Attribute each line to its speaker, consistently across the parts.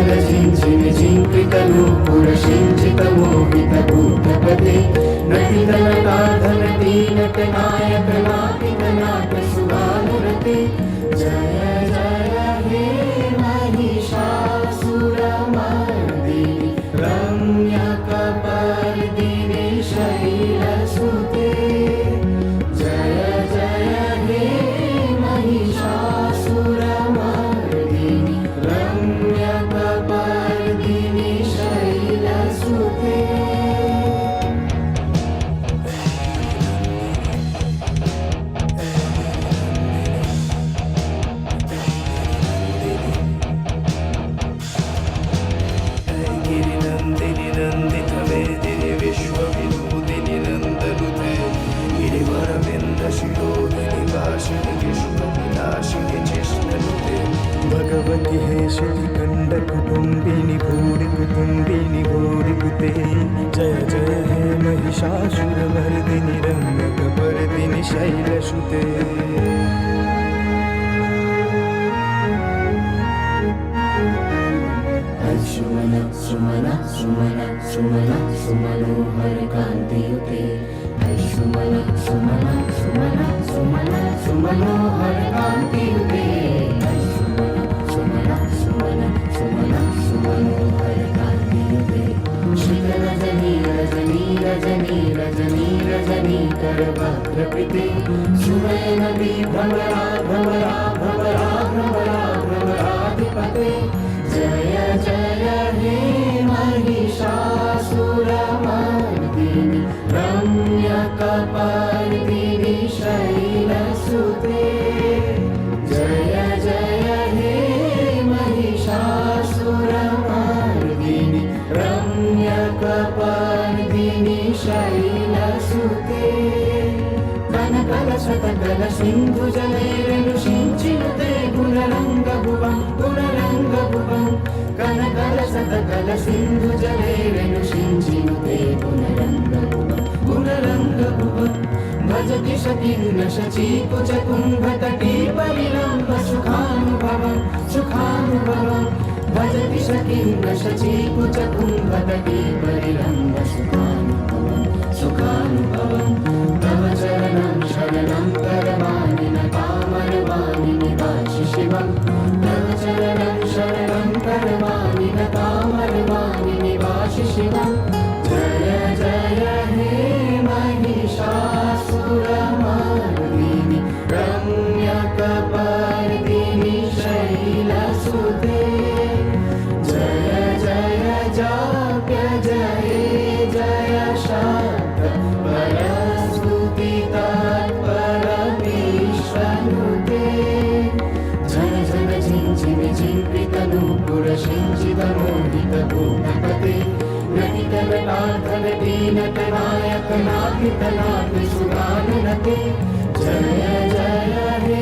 Speaker 1: जन झिञ्झिमि झिङ्कृतनूपुरसिञ्चितमोहितभूतपते नटितनटाधनटी नटनायकनाटितनाटसुगानुरते जय जय हे महिषासुरमर्दिनि रम्यकपर्दिनि शैलसुते जय जय हे महिषासुरमर्दिनि रम्यकपर्दिनि शैलसुते गिरिनन्दिनि नन्दितमेदिनि विश्वविनोदिनि नन्दनुते गिरिवरविन्दशिरोदिनि वासिनि विश्वविनाशिनि जिष्णनुते भगवति हे श्रीखण्डकुटुम्बिनि भूरिकुटुम्बिनि भूरिकुते जय जय हे महिषासुरमर्दिनि रम्यकपर्दिनि शैलसुते सुमन सुमन सुमन सुमन सुमनोहर कान्तियुते सुमन सुमन सुमन सुमन सुमनोहर कान्तियुते सुमन सुमन सुमन सुमनोहर कान्तियुते श्रीरजनी रजनी रजनी रजनी रजनी करवक्त्रकृते सुमयनवी भ्रमरा भ्रमरा भ्रमरा भ्रमरा भ्रमराधिपते जय जय हे महिषासुरमर्दिनि रम्यकपर्दिनि शैलसुते जय जय हे महिषासुरमर्दिनि रम्यकपर्दिनि शैलसुते कनकलशतकल सिन्धुजलैरनुषिञ्चिनुते गुणरङ्गभुवं गुणरङ्गभुवं कनकलशतकल सिन्धुजलैरनुषिञ्चिनुते गुणरङ्गभुवं गुणरङ्गभुवं भजति शकीर्न शचीकुचकुम्भतटी परिलम्ब सुखानुभवं सुखानुभवं भजति शकीर्न शचीकुचकुम्भतटी परिलम्ब सुखानुभवं सुखानुभवं तव चरणं शरणं करवाणि न कामरवाणि निवासि शिवं तव चरणं शरणं करवाणि न कामरवाणि निवासि शिवं जय जय हे महिषासुरमर्दिनि रम्यकपर्दिनि शैलसुते जय जय जाप्य जय जय शाक्त परस्तुतितत्परमेश्वनुते जन जन झिञ्झिमि झिङ्कृतनूपुरसिञ्चितमोहितभूतपते नटितनटाधनटी नटनायकनाटितनाटसुगानुरते जय जय हे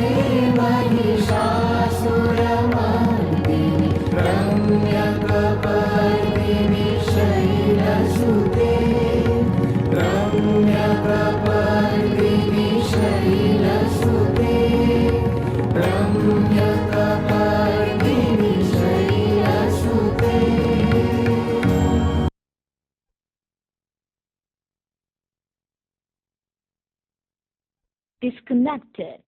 Speaker 1: महिषासुरमर्दिनि रम्यकपर्दिनि शैलसुते रम्यकपर्दिनि शैलसुते रम्यकपर्दिनि शैलसुते
Speaker 2: disconnected.